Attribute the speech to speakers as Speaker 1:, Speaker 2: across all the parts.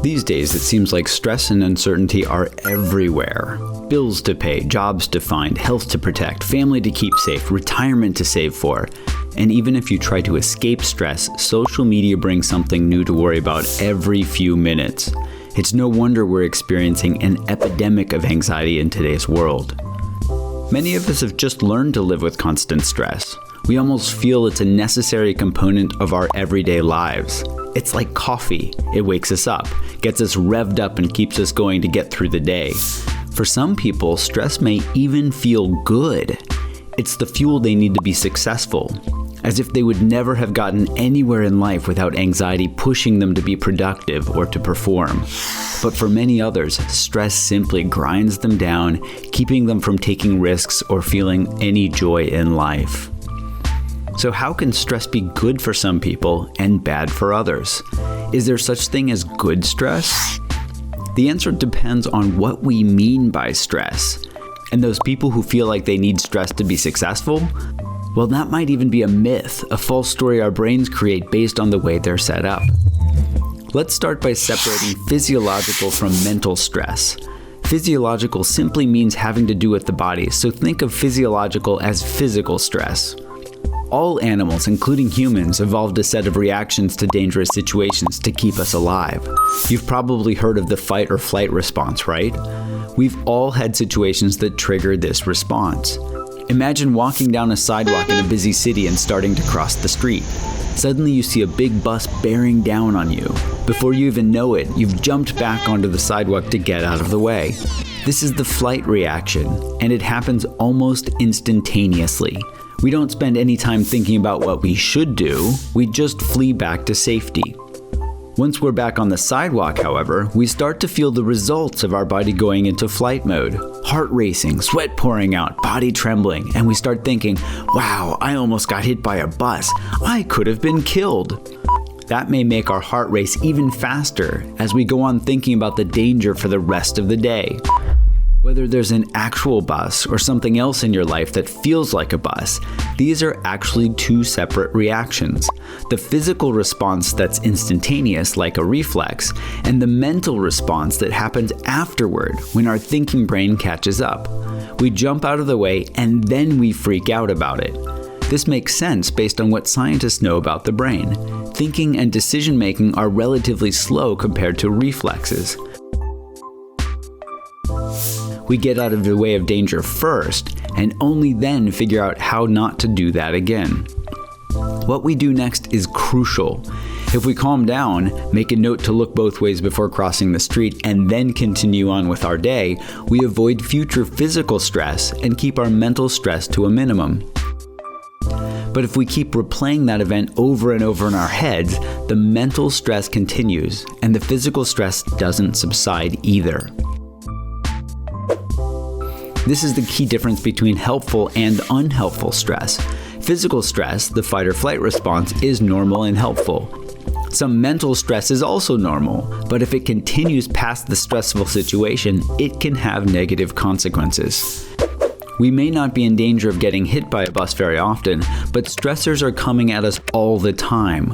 Speaker 1: These days, it seems like stress and uncertainty are everywhere. Bills to pay, jobs to find, health to protect, family to keep safe, retirement to save for. And even if you try to escape stress, social media brings something new to worry about every few minutes. It's no wonder we're experiencing an epidemic of anxiety in today's world. Many of us have just learned to live with constant stress. We almost feel it's a necessary component of our everyday lives. It's like coffee. It wakes us up, gets us revved up, and keeps us going to get through the day. For some people, stress may even feel good. It's the fuel they need to be successful, as if they would never have gotten anywhere in life without anxiety pushing them to be productive or to perform. But for many others, stress simply grinds them down, keeping them from taking risks or feeling any joy in life. So how can stress be good for some people and bad for others? Is there such thing as good stress? The answer depends on what we mean by stress. And those people who feel like they need stress to be successful, well, that might even be a myth, a false story our brains create based on the way they're set up. Let's start by separating physiological from mental stress. Physiological simply means having to do with the body, so think of physiological as physical stress. All animals, including humans, evolved a set of reactions to dangerous situations to keep us alive. You've probably heard of the fight or flight response, right? We've all had situations that trigger this response. Imagine walking down a sidewalk in a busy city and starting to cross the street. Suddenly you see a big bus bearing down on you. Before you even know it, you've jumped back onto the sidewalk to get out of the way. This is the flight reaction, and it happens almost instantaneously. We don't spend any time thinking about what we should do, we just flee back to safety. Once we're back on the sidewalk, however, we start to feel the results of our body going into flight mode. Heart racing, sweat pouring out, body trembling, and we start thinking, wow, I almost got hit by a bus. I could have been killed. That may make our heart race even faster as we go on thinking about the danger for the rest of the day. Whether there's an actual bus or something else in your life that feels like a bus, these are actually two separate reactions. The physical response that's instantaneous, like a reflex, and the mental response that happens afterward when our thinking brain catches up. We jump out of the way and then we freak out about it. This makes sense based on what scientists know about the brain. Thinking and decision-making are relatively slow compared to reflexes. We get out of the way of danger first, and only then figure out how not to do that again. What we do next is crucial. If we calm down, make a note to look both ways before crossing the street, and then continue on with our day, we avoid future physical stress and keep our mental stress to a minimum. But if we keep replaying that event over and over in our heads, the mental stress continues, and the physical stress doesn't subside either. This is the key difference between helpful and unhelpful stress. Physical stress, the fight or flight response, is normal and helpful. Some mental stress is also normal, but if it continues past the stressful situation, it can have negative consequences. We may not be in danger of getting hit by a bus very often, but stressors are coming at us all the time.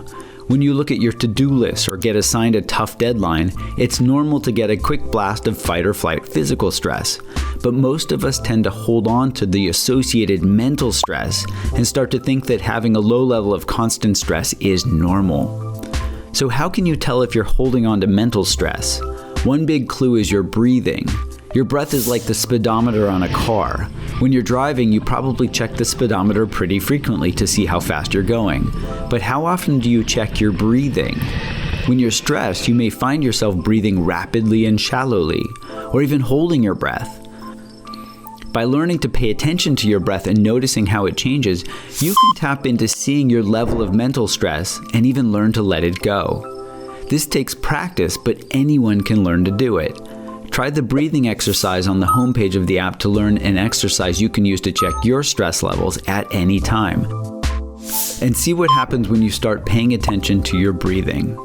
Speaker 1: When you look at your to-do list or get assigned a tough deadline, it's normal to get a quick blast of fight or flight physical stress. But most of us tend to hold on to the associated mental stress and start to think that having a low level of constant stress is normal. So how can you tell if you're holding on to mental stress? One big clue is your breathing. Your breath is like the speedometer on a car. When you're driving, you probably check the speedometer pretty frequently to see how fast you're going. But how often do you check your breathing? When you're stressed, you may find yourself breathing rapidly and shallowly, or even holding your breath. By learning to pay attention to your breath and noticing how it changes, you can tap into seeing your level of mental stress and even learn to let it go. This takes practice, but anyone can learn to do it. Try the breathing exercise on the homepage of the app to learn an exercise you can use to check your stress levels at any time. And see what happens when you start paying attention to your breathing.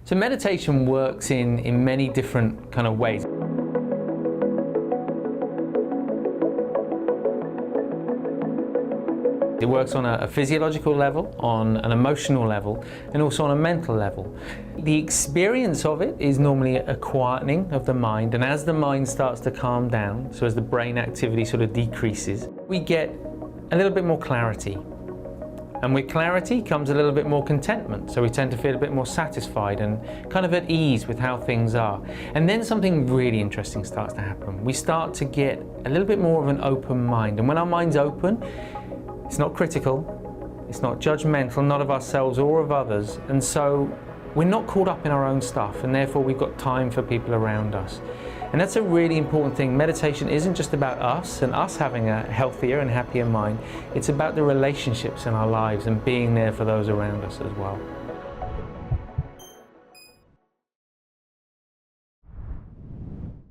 Speaker 2: So meditation works in many different kind of ways. It works on a physiological level, on an emotional level, and also on a mental level. The experience of it is normally a quietening of the mind, and as the mind starts to calm down, so as the brain activity sort of decreases, we get a little bit more clarity. And with clarity comes a little bit more contentment, so we tend to feel a bit more satisfied and kind of at ease with how things are. And then something really interesting starts to happen. We start to get a little bit more of an open mind, and when our mind's open, it's not critical, it's not judgmental, not of ourselves or of others, and so we're not caught up in our own stuff, and therefore we've got time for people around us. And that's a really important thing. Meditation isn't just about us and us having a healthier and happier mind, it's about the relationships in our lives and being there for those around us as well.